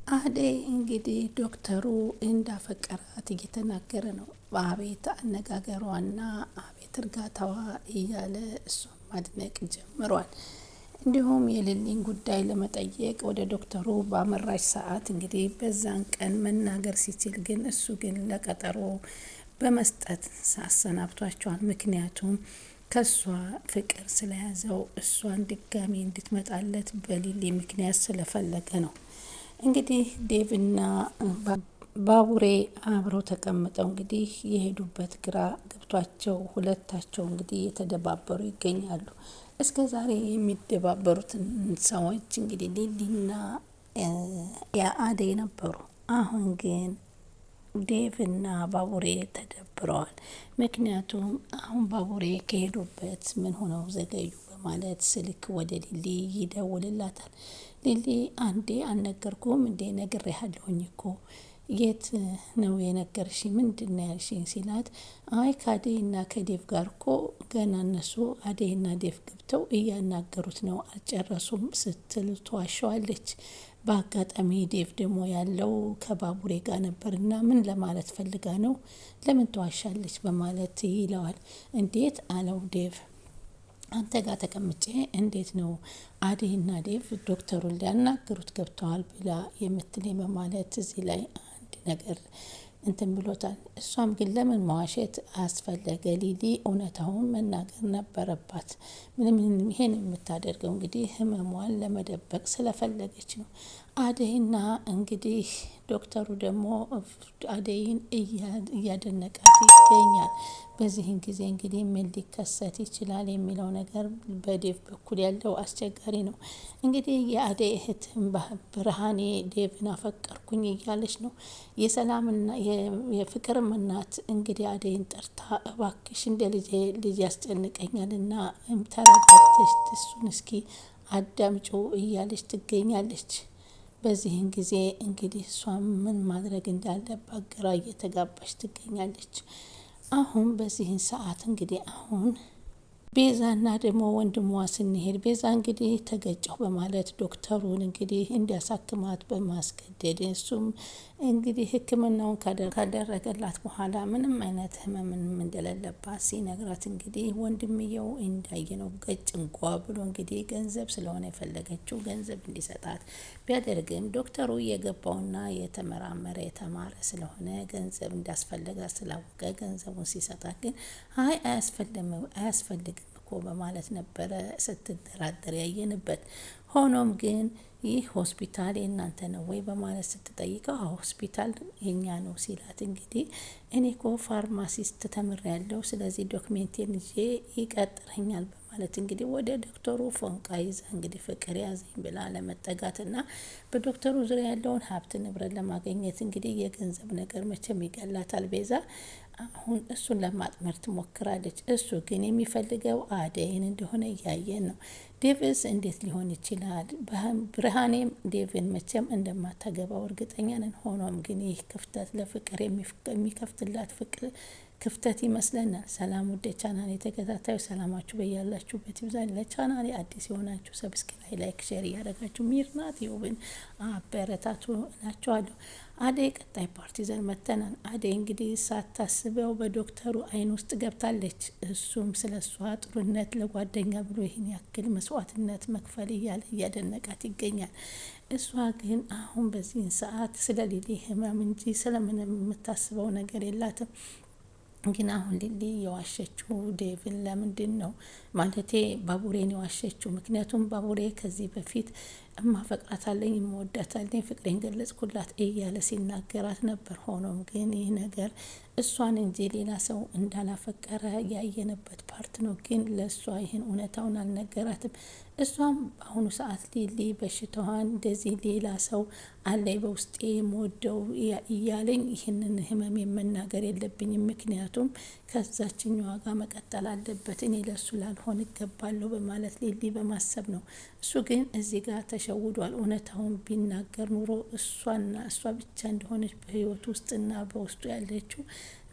አደይ እንግዲህ ዶክተሩ እንዳፈቀራት እየተናገረ ነው። አቤት አነጋገሯና አቤት እርጋታዋ እያለ እሷን ማድነቅ ጀምሯል። እንዲሁም የሊሊን ጉዳይ ለመጠየቅ ወደ ዶክተሩ ባመራች ሰዓት እንግዲህ በዛን ቀን መናገር ሲችል ግን እሱ ግን ለቀጠሮ በመስጠት አሰናብቷቸዋል። ምክንያቱም ከሷ ፍቅር ስለያዘው እሷን ድጋሚ እንድትመጣለት በሊሊ ምክንያት ስለፈለገ ነው። እንግዲህ ዴቭና ባቡሬ አብረው ተቀምጠው እንግዲህ የሄዱበት ግራ ገብቷቸው ሁለታቸው እንግዲህ የተደባበሩ ይገኛሉ። እስከ ዛሬ የሚደባበሩትን ሰዎች እንግዲህ ሊሊና አደይ ነበሩ። አሁን ግን ዴቭና ባቡሬ ተደብረዋል። ምክንያቱም አሁን ባቡሬ ከሄዱበት ምን ሆነው ዘገዩ በማለት ስልክ ወደ ሊሊ ይደውልላታል። ሊሊ አንዴ አልነገርኩም እንዴ? ነግሬሃለሁኝ እኮ የት ነው የነገርሽኝ? ምንድን ነው ያልሽኝ? ሲላት አይ ከአደይና ከዴቭ ጋር እኮ ገና እነሱ አደይና ዴቭ ገብተው እያናገሩት ነው አልጨረሱም ስትል ተዋሸዋለች። በአጋጣሚ ዴቭ ደግሞ ያለው ከባቡሬ ጋር ነበርና ምን ለማለት ፈልጋ ነው? ለምን ተዋሻለች? በማለት ይለዋል። እንዴት አለው ዴቭ አንተ ጋር ተቀምጬ እንዴት ነው አደይና ዴቭ ዶክተሩን ሊያናግሩት ገብተዋል ብላ የምትለኝ? በማለት እዚህ ላይ አንድ ነገር እንትን ብሎታል። እሷም ግን ለምን መዋሸት አስፈለገ? ሊሊ እውነታውን መናገር ነበረባት። ምንም ይሄን የምታደርገው እንግዲህ ህመሟን ለመደበቅ ስለፈለገች ነው። አደይና እንግዲህ ዶክተሩ ደግሞ አደይን እያደነቃት ይገኛል። በዚህን ጊዜ እንግዲህ ምን ሊከሰት ይችላል የሚለው ነገር በዴቭ በኩል ያለው አስቸጋሪ ነው። እንግዲህ የአደይ እህት ብርሃኔ ዴቭን አፈቀርኩኝ እያለች ነው። የሰላምና የፍቅርም እናት እንግዲህ አደይን ጠርታ እባክሽ እንደ ልጅ ያስጨንቀኛል እና ተረጋግተሽ እሱን እስኪ አዳምጮ እያለች ትገኛለች። በዚህን ጊዜ እንግዲህ እሷ ምን ማድረግ እንዳለባት ግራ እየተጋባች ትገኛለች። አሁን በዚህን ሰዓት እንግዲህ አሁን ቤዛና ደግሞ ወንድሟ ስንሄድ ቤዛ እንግዲህ ተገጨሁ በማለት ዶክተሩን እንግዲህ እንዲያሳክማት በማስገደድ እሱም እንግዲህ ሕክምናውን ካደረገላት በኋላ ምንም አይነት ህመምን እንደሌለባት ሲነግራት እንግዲህ ወንድምየው እንዳየነው ገጭንጓ ብሎ እንግዲህ ገንዘብ ስለሆነ የፈለገችው ገንዘብ እንዲሰጣት ቢያደርግም ዶክተሩ የገባውና የተመራመረ የተማረ ስለሆነ ገንዘብ እንዳስፈለጋት ስላወቀ ገንዘቡን ሲሰጣት ግን አይ አያስፈልግም እኮ በማለት ነበረ ስትደራደር ያየንበት። ሆኖም ግን ይህ ሆስፒታል የእናንተ ነው ወይ በማለት ስትጠይቀው ሆስፒታል የኛ ነው ሲላት እንግዲህ እኔ እኮ ፋርማሲስት ተምሬያለሁ ስለዚህ ዶክሜንቴን ይዤ ይቀጥረኛል በማለት እንግዲህ ወደ ዶክተሩ ፎንቃ ይዛ እንግዲህ ፍቅር ያዘኝ ብላ ለመጠጋትና በዶክተሩ ዙሪያ ያለውን ሀብት ንብረት ለማግኘት እንግዲህ የገንዘብ ነገር መቼም ይገላታል ቤዛ። አሁን እሱን ለማጥመር ትሞክራለች። እሱ ግን የሚፈልገው አደይን እንደሆነ እያየን ነው። ዴቭስ እንዴት ሊሆን ይችላል? ብርሃኔም ዴቭን መቼም እንደማታገባው እርግጠኛ ነን። ሆኖም ግን ይህ ክፍተት ለፍቅር የሚከፍትላት ፍቅር ክፍተት ይመስለናል። ሰላም ውድ ቻናል የተከታታዩ ሰላማችሁ በያላችሁበት ይብዛል። ለቻናሌ አዲስ የሆናችሁ ሰብስክራይብ፣ ላይክ፣ ሼር እያደረጋችሁ ሚርናት ይውብን አበረታቱ እላችኋለሁ። አደይ ቀጣይ ፓርቲ ይዘን መተናል። አደይ እንግዲህ ሳታስበው በዶክተሩ አይን ውስጥ ገብታለች። እሱም ስለ እሷ ጥሩነት ለጓደኛ ብሎ ይህን ያክል መስዋዕትነት መክፈል እያለ እያደነቃት ይገኛል። እሷ ግን አሁን በዚህን ሰዓት ስለ ሊሊ ህመም እንጂ ስለምንም የምታስበው ነገር የላትም። ግን አሁን ሊሊ የዋሸችው ዴቭን ለምንድን ነው ማለቴ ባቡሬን የዋሸችው? ምክንያቱም ባቡሬ ከዚህ በፊት እማፈቅራታለኝ እምወዳታለኝ ፍቅሬን ገለጽኩላት እያለ ሲናገራት ነበር። ሆኖም ግን ይህ ነገር እሷን እንጂ ሌላ ሰው እንዳላፈቀረ ያየነበት ፓርት ነው። ግን ለእሷ ይህን እውነታውን አልነገራትም። እሷም በአሁኑ ሰዓት ሊሊ በሽታዋን እንደዚህ ሌላ ሰው አለይ በውስጤ የምወደው እያለኝ ይህንን ህመም የመናገር የለብኝም ምክንያቱም ከዛችኛዋ ጋር መቀጠል አለበት እኔ ለሱ ላልሆን ይገባለሁ በማለት ሊሊ በማሰብ ነው። እሱ ግን እዚህ ጋር ተሸውዷል። እውነታውን ቢናገር ኑሮ እሷና እሷ ብቻ እንደሆነች በህይወት ውስጥና በውስጡ ያለችው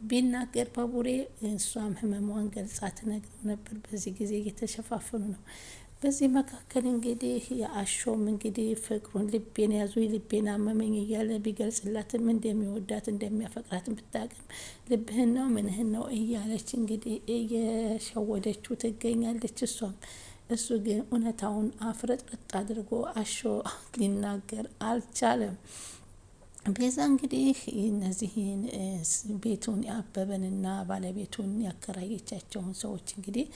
ቢናገር ባቡሬ እሷም ህመሟን ገልጻ ትነግረው ነበር። በዚህ ጊዜ እየተሸፋፈኑ ነው። በዚህ መካከል እንግዲህ የአሾም እንግዲህ ፍቅሩን ልቤን ያዙ ልቤን አመመኝ እያለ ቢገልጽላትም እንደሚወዳት እንደሚያፈቅራትን ብታቅም ልብህን ነው ምንህን ነው እያለች እንግዲህ እየሸወደችው ትገኛለች እሷም። እሱ ግን እውነታውን አፍረጥርጥ አድርጎ አሾ ሊናገር አልቻለም። ቤዛ እንግዲህ እነዚህን ቤቱን አበበንና ባለቤቱን ያከራየቻቸውን ሰዎች እንግዲህ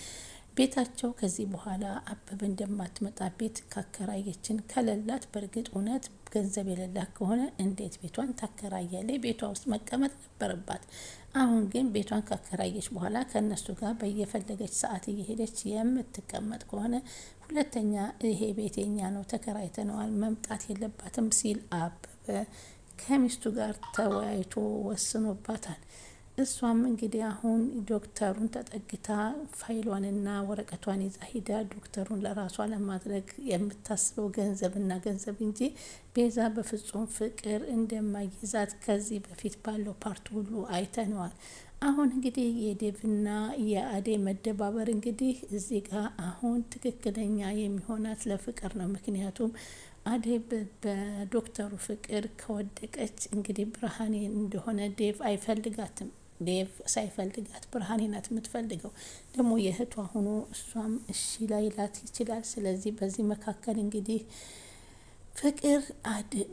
ቤታቸው ከዚህ በኋላ አበበ እንደማትመጣ ቤት ካከራየችን ከሌላት፣ በእርግጥ እውነት ገንዘብ የሌላት ከሆነ እንዴት ቤቷን ታከራያለች? ቤቷ ውስጥ መቀመጥ ነበረባት። አሁን ግን ቤቷን ካከራየች በኋላ ከእነሱ ጋር በየፈለገች ሰዓት እየሄደች የምትቀመጥ ከሆነ ሁለተኛ ይሄ ቤት የኛ ነው ተከራይተነዋል መምጣት የለባትም ሲል አበበ ከሚስቱ ጋር ተወያይቶ ወስኖባታል። እሷም እንግዲህ አሁን ዶክተሩን ተጠግታ ፋይሏንና ወረቀቷን ይዛ ሂዳ ዶክተሩን ለራሷ ለማድረግ የምታስበው ገንዘብና ገንዘብ እንጂ ቤዛ በፍጹም ፍቅር እንደማይዛት ከዚህ በፊት ባለው ፓርት ሁሉ አይተነዋል። አሁን እንግዲህ የዴቭና የአዴ መደባበር እንግዲህ እዚህ ጋር አሁን ትክክለኛ የሚሆናት ለፍቅር ነው። ምክንያቱም አዴ በዶክተሩ ፍቅር ከወደቀች እንግዲህ ብርሃኔ እንደሆነ ዴቭ አይፈልጋትም። ዴቭ ሳይፈልጋት ብርሃኔ ናት የምትፈልገው። ደግሞ የእህቷ ሆኖ እሷም እሺ ላይላት ይችላል። ስለዚህ በዚህ መካከል እንግዲህ ፍቅር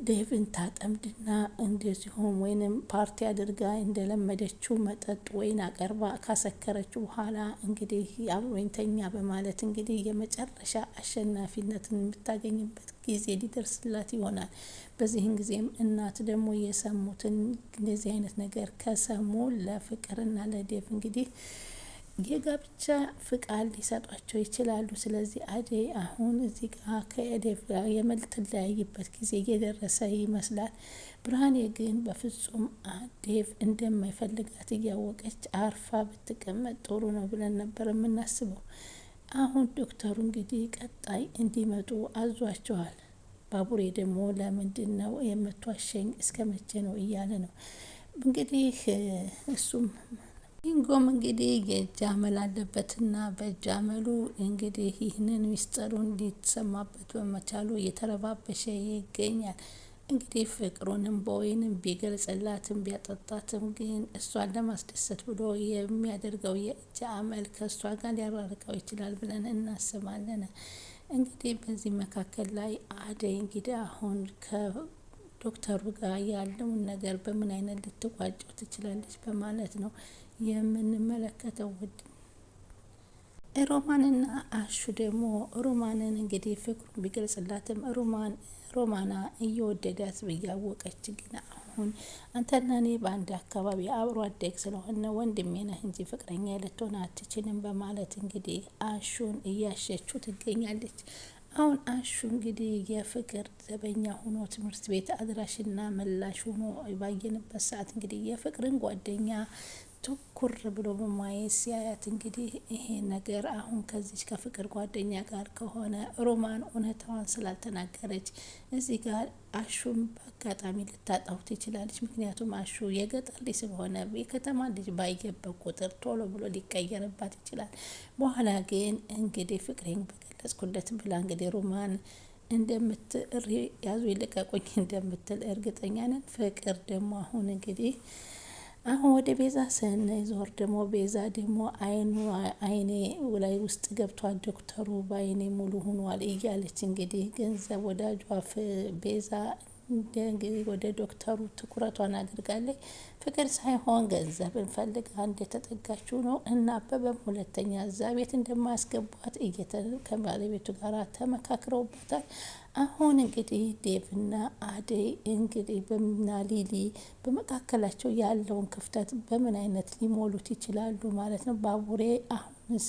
ዴቭን ታጠምድና እንደዚሁም ወይንም ፓርቲ አድርጋ እንደለመደችው መጠጥ ወይን አቀርባ ካሰከረችው በኋላ እንግዲህ አብሮኝተኛ በማለት እንግዲህ የመጨረሻ አሸናፊነትን የምታገኝበት ጊዜ ሊደርስላት ይሆናል። በዚህን ጊዜም እናት ደግሞ የሰሙትን እንደዚህ አይነት ነገር ከሰሙ ለፍቅርና ለዴቭ እንግዲህ የጋብቻ ፍቃድ ሊሰጧቸው ይችላሉ። ስለዚህ አደይ አሁን እዚህ ጋር ከዴቭ ጋር የምትለያይበት ጊዜ እየደረሰ ይመስላል። ብርሃኔ ግን በፍጹም ዴቭ እንደማይፈልጋት እያወቀች አርፋ ብትቀመጥ ጥሩ ነው ብለን ነበር የምናስበው። አሁን ዶክተሩ እንግዲህ ቀጣይ እንዲመጡ አዟቸዋል። ባቡሬ ደግሞ ለምንድን ነው የምትዋሸኝ እስከ መቼ ነው እያለ ነው እንግዲህ እሱም ኢንጎም እንግዲህ የእጅ አመል አለበትና በእጅ አመሉ እንግዲህ ይህንን ሚስጥሩን ሊሰማበት በመቻሉ እየተረባበሸ ይገኛል። እንግዲህ ፍቅሩንም በወይንም ቢገልጽላትም ቢያጠጣትም ግን እሷን ለማስደሰት ብሎ የሚያደርገው የእጅ አመል ከእሷ ጋር ሊያራርቀው ይችላል ብለን እናስባለን። እንግዲህ በዚህ መካከል ላይ አደይ እንግዲህ አሁን ከዶክተሩ ጋር ያለውን ነገር በምን አይነት ልትቋጨው ትችላለች በማለት ነው የምንመለከተው። ውድ ሮማንና አሹ ደግሞ ሮማንን እንግዲህ ፍቅሩን ቢገልጽላትም ሮማና እየወደዳት ብያወቀች ግን አሁን አንተና እኔ በአንድ አካባቢ አብሮ አደግ ስለሆነ ወንድሜ ነህ እንጂ ፍቅረኛ ልትሆን አትችልም በማለት እንግዲህ አሹን እያሸችው ትገኛለች። አሁን አሹ እንግዲህ የፍቅር ዘበኛ ሆኖ ትምህርት ቤት አድራሽና መላሽ ሆኖ ባየንበት ሰዓት እንግዲህ የፍቅርን ጓደኛ ትኩር ብሎ በማየት ሲያያት እንግዲህ ይሄ ነገር አሁን ከዚች ከፍቅር ጓደኛ ጋር ከሆነ ሮማን እውነታዋን ስላልተናገረች እዚህ ጋር አሹም በአጋጣሚ ልታጣው ትችላለች። ምክንያቱም አሹ የገጠር ልጅ ስለሆነ የከተማ ልጅ ባየበት ቁጥር ቶሎ ብሎ ሊቀየርባት ይችላል። በኋላ ግን እንግዲህ ፍቅሬን በገለጽኩለት ብላ እንግዲህ ሮማን እንደምትል ያዙ ይልቀቁኝ እንደምትል እርግጠኛ ነን። ፍቅር ደግሞ አሁን እንግዲህ አሁን ወደ ቤዛ ስንዞር ደግሞ ቤዛ ደግሞ አይኔ ላይ ውስጥ ገብቷል ዶክተሩ በአይኔ ሙሉ ሆኗል እያለች እንግዲህ ገንዘብ ወዳጇ ቤዛ እንግዲህ ወደ ዶክተሩ ትኩረቷን አድርጋለች። ፍቅር ሳይሆን ገንዘብን ፈልጋ እንደተጠጋችው ነው እና አበበም ሁለተኛ እዛ ቤት እንደማያስገቧት ከባለቤቱ ጋር ተመካክረውበታል። አሁን እንግዲህ ዴቭና አደይ እንግዲህ በምና ሊሊ በመካከላቸው ያለውን ክፍተት በምን አይነት ሊሞሉት ይችላሉ ማለት ነው። ባቡሬ አሁንስ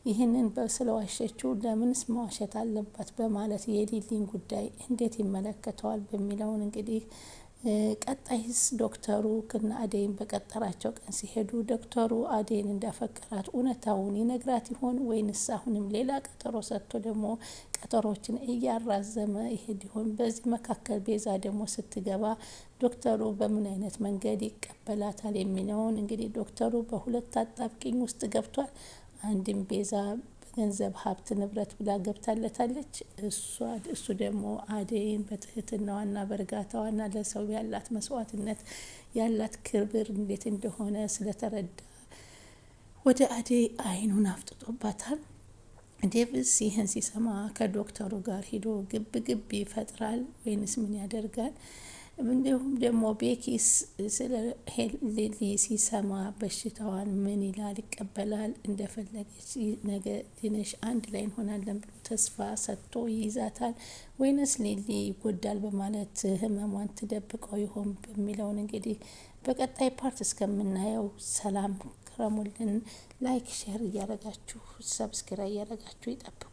ይህንን ስለዋሸችው ለምንስ መዋሸት አለባት በማለት የሊሊን ጉዳይ እንዴት ይመለከተዋል በሚለውን እንግዲህ ቀጣይስ ዶክተሩ ክና አደይን በቀጠራቸው ቀን ሲሄዱ ዶክተሩ አደይን እንዳፈቀራት እውነታውን ይነግራት ይሆን ወይንስ አሁንም ሌላ ቀጠሮ ሰጥቶ ደግሞ ቀጠሮችን እያራዘመ ይሄድ ይሆን? በዚህ መካከል ቤዛ ደግሞ ስትገባ ዶክተሩ በምን አይነት መንገድ ይቀበላታል የሚለውን እንግዲህ ዶክተሩ በሁለት አጣብቂኝ ውስጥ ገብቷል። አንድም ቤዛ ገንዘብ፣ ሀብት፣ ንብረት ብላ ገብታለታለች። እሱ ደግሞ አደይን በትህትናዋና በእርጋታዋና ለሰው ያላት መስዋዕትነት ያላት ክብር እንዴት እንደሆነ ስለተረዳ ወደ አደይ አይኑን አፍጥጦባታል። ዴቭስ ይህን ሲሰማ ከዶክተሩ ጋር ሂዶ ግብ ግብ ይፈጥራል ወይንስ ምን ያደርጋል? እንዲሁም ደግሞ ቤኪስ ስለ ሊሊ ሲሰማ በሽታዋን ምን ይላል? ይቀበላል? እንደፈለገች ነገ ትንሽ አንድ ላይ እንሆናለን ብሎ ተስፋ ሰጥቶ ይይዛታል ወይንስ ሊሊ ይጎዳል በማለት ህመሟን ትደብቀው ይሆን በሚለውን እንግዲህ በቀጣይ ፓርት እስከምናየው ሰላም ክረሙልን። ላይክ ሼር እያረጋችሁ ሰብስክራይብ እያረጋችሁ ይጠብቁ።